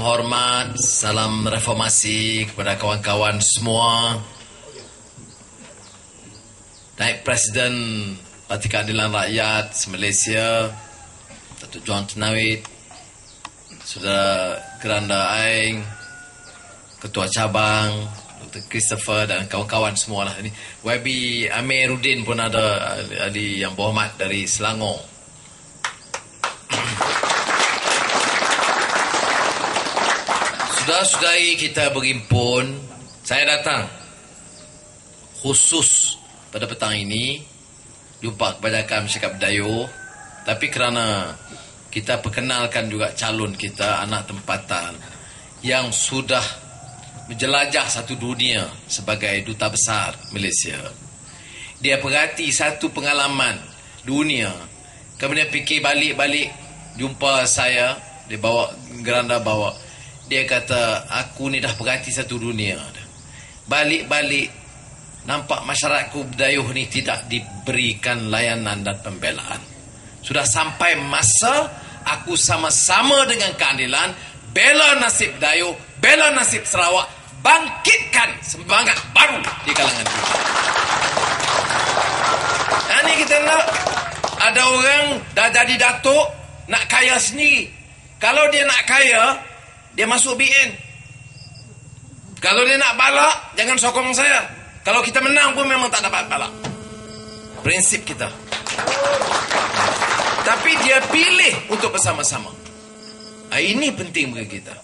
hormat, salam reformasi kepada kawan-kawan semua. Naib Presiden Parti Keadilan Rakyat Malaysia, Datuk John Ternawit, Saudara Geranda Aing, Ketua Cabang Dr. Christopher dan kawan-kawan semualah. Ini YB Amiruddin pun ada, ahli yang berhormat dari Selangor. Saudara-saudari kita berhimpun, saya datang khusus pada petang ini jumpa kebanyakan masyarakat Berdayuh, tapi kerana kita perkenalkan juga calon kita, anak tempatan yang sudah menjelajah satu dunia sebagai duta besar Malaysia. Dia perhati satu pengalaman dunia, kemudian fikir balik-balik, jumpa saya, dia bawa Geranda bawa. Dia kata, aku ni dah perhati satu dunia. Balik-balik, nampak masyarakat Berdayuh ni tidak diberikan layanan dan pembelaan. Sudah sampai masa aku sama-sama dengan keadilan, bela nasib Berdayuh, bela nasib Sarawak, bangkitkan semangat baru di kalangan kita. Nah, ni kita nak, ada orang dah jadi datuk, nak kaya sendiri. Kalau dia nak kaya, dia masuk BN. Kalau dia nak balak, jangan sokong saya. Kalau kita menang pun memang tak dapat balak. Prinsip kita. Tapi dia pilih untuk bersama-sama. Ini penting bagi kita.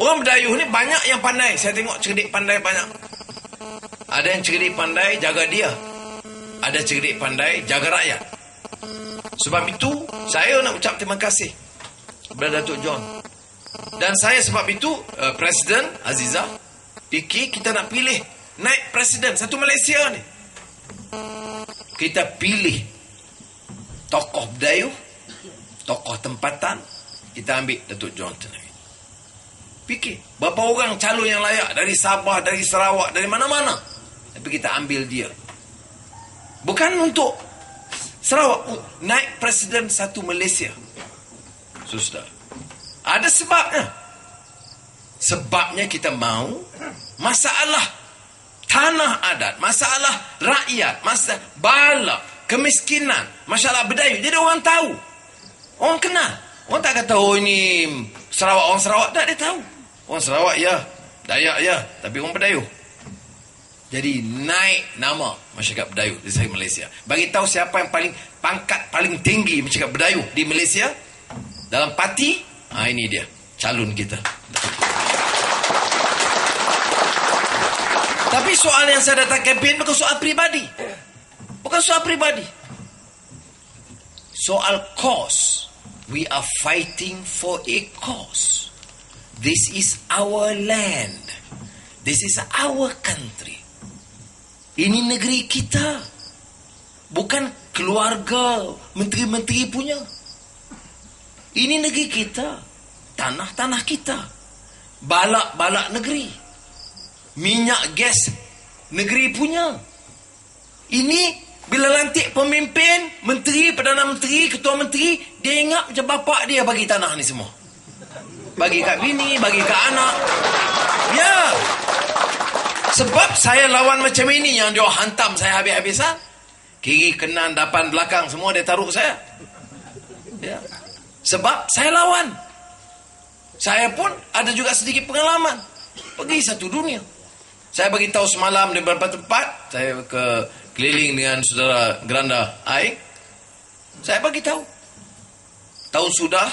Orang Berdayuh ni banyak yang pandai. Saya tengok cerdik pandai banyak. Ada yang cerdik pandai jaga dia. Ada cerdik pandai jaga rakyat. Sebab itu saya nak ucap terima kasih kepada Datuk John. Dan saya sebab itu Presiden Azizah fikir kita nak pilih naib Presiden satu Malaysia ni. Kita pilih tokoh Berdayuh, tokoh tempatan, kita ambil Datuk John Ternawit. Fikir berapa orang calon yang layak dari Sabah, dari Sarawak, dari mana-mana, tapi kita ambil dia. Bukan untuk Sarawak, naib Presiden satu Malaysia. Sudah. Ada sebabnya. Sebabnya kita mahu masalah tanah adat, masalah rakyat, masalah bala, kemiskinan, masalah Berdayuh. Jadi orang tahu. Orang kenal. Orang tak kata, oh ini Sarawak, orang Sarawak. Tak, dia tahu. Orang Sarawak ya, Dayak ya, tapi orang Berdayuh. Jadi naik nama masyarakat Berdayuh di seluruh Malaysia. Bagi tahu siapa yang paling pangkat paling tinggi masyarakat Berdayuh di Malaysia dalam parti. Ini dia calon kita. Tapi soal yang saya datang kempen bukan soal pribadi. Bukan soal pribadi. Soal cause. We are fighting for a cause. This is our land. This is our country. Ini negeri kita. Bukan keluarga menteri-menteri punya. Ini negeri kita. Tanah-tanah kita. Balak-balak negeri. Minyak gas negeri punya. Ini bila lantik pemimpin, menteri, Perdana Menteri, Ketua Menteri, dia ingat macam bapak dia bagi tanah ni semua. Bagi kat bini, bagi kat anak. Ya. Sebab saya lawan macam ini yang dia hantam saya habis-habisan. Kiri, kanan, depan, belakang, semua dia taruh saya. Ya. Sebab saya lawan. Saya pun ada juga sedikit pengalaman. Pergi satu dunia. Saya bagi tahu semalam di beberapa tempat. Saya ke keliling dengan saudara Geranda Aing. Saya bagi tahu. Tahun sudah,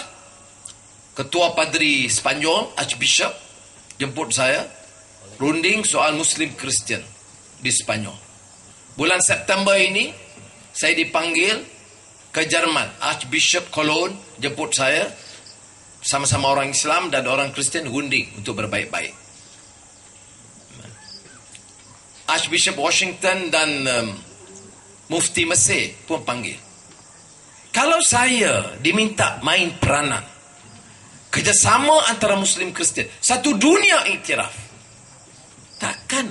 Ketua Padri Sepanyol, Archbishop, jemput saya. Runding soal Muslim Kristian di Sepanyol. Bulan September ini, saya dipanggil ke Jerman. Archbishop Cologne jemput saya, sama-sama orang Islam dan orang Kristian runding untuk berbaik-baik. Archbishop Washington dan Mufti Mesir pun panggil. Kalau saya diminta main peranan kerjasama antara Muslim Kristian, satu dunia iktiraf, takkan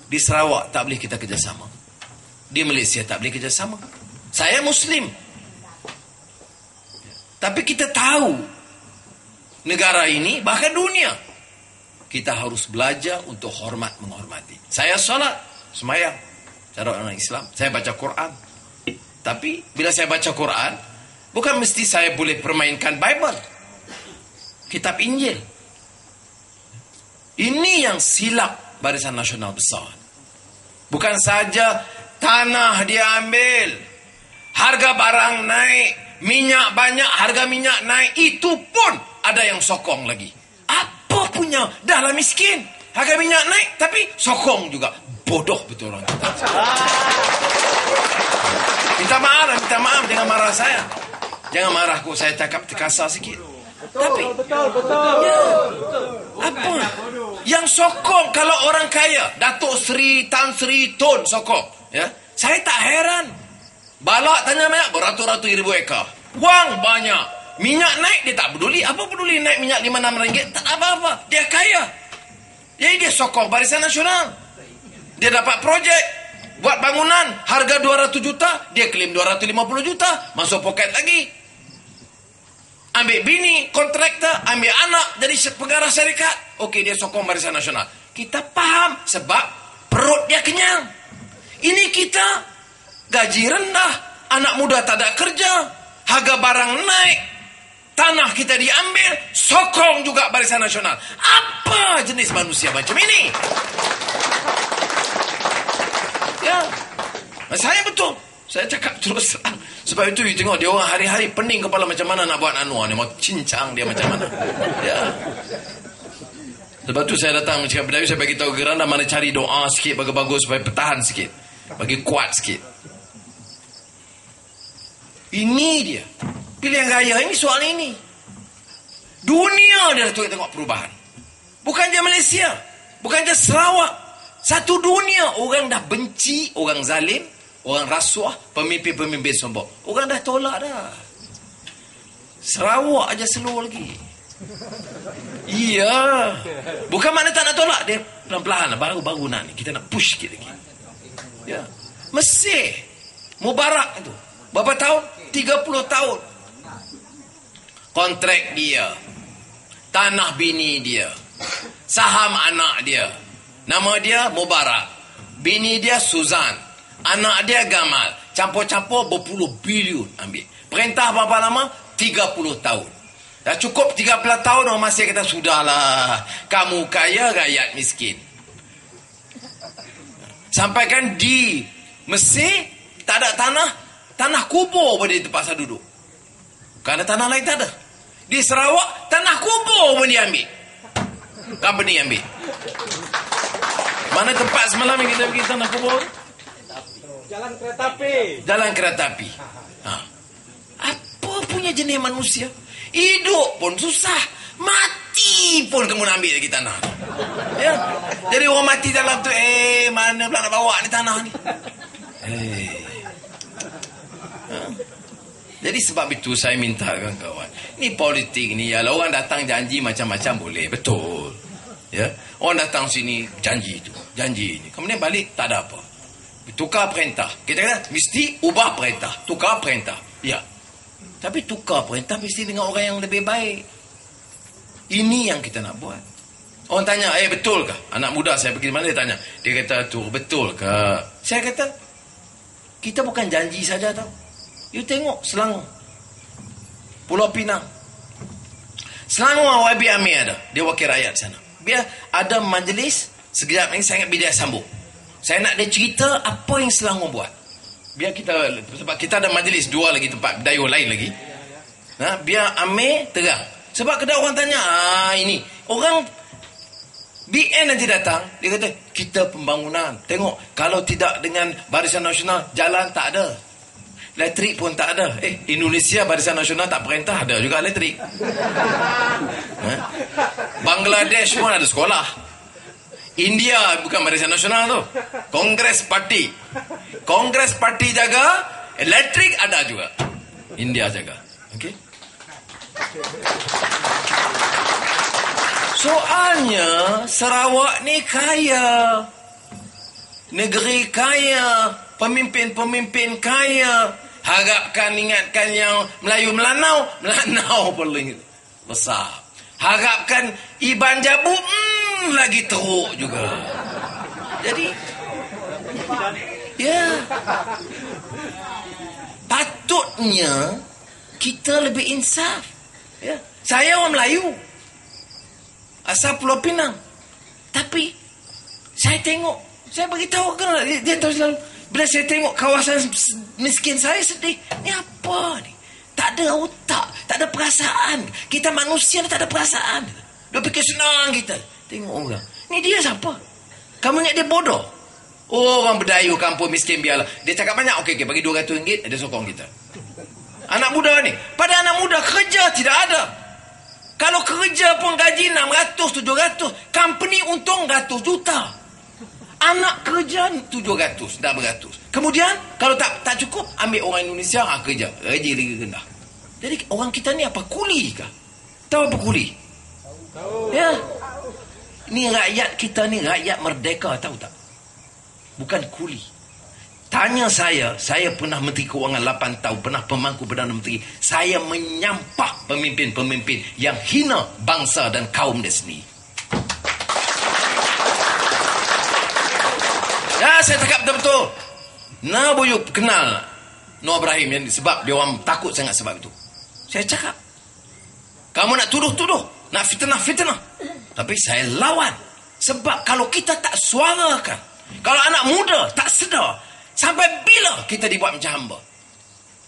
di Sarawak tak boleh kita kerjasama, di Malaysia tak boleh kerjasama. Saya Muslim, tapi kita tahu negara ini, bahkan dunia. Kita harus belajar untuk hormat menghormati. Saya solat, semayang, cara orang Islam. Saya baca Quran. Tapi bila saya baca Quran, bukan mesti saya boleh permainkan Bible, kitab Injil. Ini yang silap Barisan Nasional besar. Bukan saja tanah dia ambil, harga barang naik, minyak banyak, harga minyak naik, itu pun ada yang sokong lagi. Apa punya? Dahlah miskin, harga minyak naik, tapi sokong juga. Bodoh betul orang kita. Minta maaf, jangan marah saya. Jangan marah kok saya cakap terkasar sikit. Betul. Ya, apa? Yang sokong kalau orang kaya, Datuk Seri Tan Sri Tun sokong. Ya, saya tak heran. Balak tanya banyak, beratus-ratus ribu ekar. Wang banyak. Minyak naik, dia tak peduli. Apa peduli naik minyak 5-6 ringgit? Tak apa-apa. Dia kaya. Jadi dia sokong Barisan Nasional. Dia dapat projek, buat bangunan, harga 200 juta, dia klaim 250 juta, masuk poket lagi. Ambil bini, kontraktor, ambil anak, jadi pengarah syarikat. Okey, dia sokong Barisan Nasional. Kita faham, sebab perut dia kenyang. Ini kita, gaji rendah, anak muda tak ada kerja, harga barang naik, tanah kita diambil, sokong juga Barisan Nasional. Apa jenis manusia macam ini? Ya, saya betul. Saya cakap terus terang. Sebab itu you tengok dia orang hari-hari pening kepala macam mana nak buat Anwar ni, mau cincang dia macam mana. Ya. Sebab tu saya datang cakap Bidayuh, saya bagi tahu Geranda mana cari doa sikit bagus-bagus supaya bertahan sikit, bagi kuat sikit. Ini dia pilihan raya ini, soal ini. Dunia dia tengok perubahan. Bukan je Malaysia, bukan je Sarawak. Satu dunia orang dah benci orang zalim, orang rasuah, pemimpin-pemimpin sombong. Orang dah tolak dah. Sarawak aja slow lagi. Iya. Bukan mana tak nak tolak, dia pelan-pelan, baru-baru nak ni kita nak push sikit lagi. Ya. Mesir Mubarak itu berapa tahun? 30 tahun. Kontrak dia, tanah bini dia, saham anak dia. Nama dia Mubarak, bini dia Suzan, anak dia Gamal. Campur-campur berpuluh bilion ambil. Perintah berapa lama? 30 tahun. Dah cukup 30 tahun orang masih kata sudahlah, kamu kaya, rakyat miskin. Sampaikan di Mesir tak ada tanah kubur pada tempat saya duduk. Kerana tanah lain tak ada. Di Sarawak tanah kubur pun dia ambil. Company ambil. Mana tempat semalam yang kita pergi tanah kubur? Jalan kereta api. Jalan kereta api. Ha. Apa punya jenis manusia? Hidup pun susah, mati pun kamu nak ambil lagi tanah. Ya. Jadi orang mati dalam tu, mana pula nak bawa ni tanah ni? Ha. Jadi sebab itu saya minta kawan-kawan, ni politik ni, ya, orang datang janji macam-macam boleh, betul. Ya, orang datang sini janji itu, janji ini, kemudian balik tak ada apa. Tukar perintah. Kita kata mesti ubah perintah, tukar perintah. Ya. Tapi tukar perintah mesti dengan orang yang lebih baik. Ini yang kita nak buat. Orang tanya, betul ke? Anak muda saya pergi mana dia tanya. Dia kata, tu betul ke? Saya kata, kita bukan janji saja tau. You tengok Selangor, Pulau Pinang, Selangor YB Amir ada, dia wakil rakyat sana. Biar ada majlis, sekejap ini saya ingat biar sambung. Saya nak dia cerita apa yang Selangor buat. Biar kita, sebab kita ada majlis dua lagi tempat Bidayuh lain lagi. Biar Amir terang. Sebab kadang orang tanya, ini orang BN nanti datang, dia kata kita pembangunan. Tengok, kalau tidak dengan Barisan Nasional, jalan tak ada, elektrik pun tak ada. Indonesia Barisan Nasional tak perintah, ada juga elektrik. Bangladesh pun ada sekolah. India bukan Barisan Nasional tu, Kongres Parti. Kongres Parti jaga, elektrik ada juga, India jaga. Okey. Soalnya Sarawak ni kaya, negeri kaya, pemimpin-pemimpin kaya. Harapkan ingatkan yang Melayu Melanau paling besar. Harapkan Iban Jabu lagi teruk juga. Jadi ya, patutnya kita lebih insaf. Ya. Saya orang Melayu, asal Pulau Pinang. Tapi saya tengok, saya beritahu kan dia tahu selalu. Bila saya tengok kawasan miskin, saya sedih. Ni apa ni? Tak ada otak, tak ada perasaan. Kita manusia tak ada perasaan. Dia fikir senang kita. Tengok orang. Ni dia siapa? Kamu ingat dia bodoh? Oh, orang berdayu kampung miskin biarlah. Dia cakap banyak, okey, bagi RM200, dia sokong kita. Anak muda ni. Pada anak muda, kerja tidak ada. Kalau kerja pun gaji 600, 700. Company untung 100 juta. Anak kerja 700, dah beratus. Kemudian, kalau tak cukup, ambil orang Indonesia, kerja. Gaji lagi rendah. Jadi, orang kita ni apa? Kuli kah? Tahu apa kuli? Tahu. Ya. Ni rakyat kita ni, rakyat merdeka, tahu tak? Bukan kuli. Tanya saya pernah Menteri Kewangan 8 tahun, pernah pemangku Perdana Menteri. Saya menyampah pemimpin-pemimpin yang hina bangsa dan kaum dia sendiri. Ya, saya cakap betul-betul. Nah, boyuk kenal Noor Ibrahim yang sebab dia orang takut sangat sebab itu. Saya cakap, kamu nak tuduh-tuduh, nak fitnah-fitnah. Tapi saya lawan. Sebab kalau kita tak suarakan, kalau anak muda tak sedar, sampai bila kita dibuat macam hamba?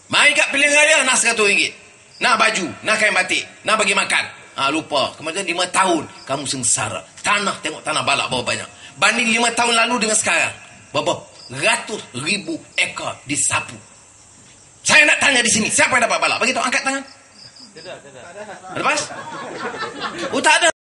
Mari kat pilihan raya, nak RM100. Nak baju, nak kain batik, nak bagi makan. Lupa. Kemudian 5 tahun, kamu sengsara. Tanah, tengok tanah balak berapa banyak. Banding 5 tahun lalu dengan sekarang, berapa ratus ribu ekar disapu. Saya nak tanya di sini, siapa yang dapat balak? Bagi tahu, angkat tangan. Tidak. Lepas? Oh, tak ada.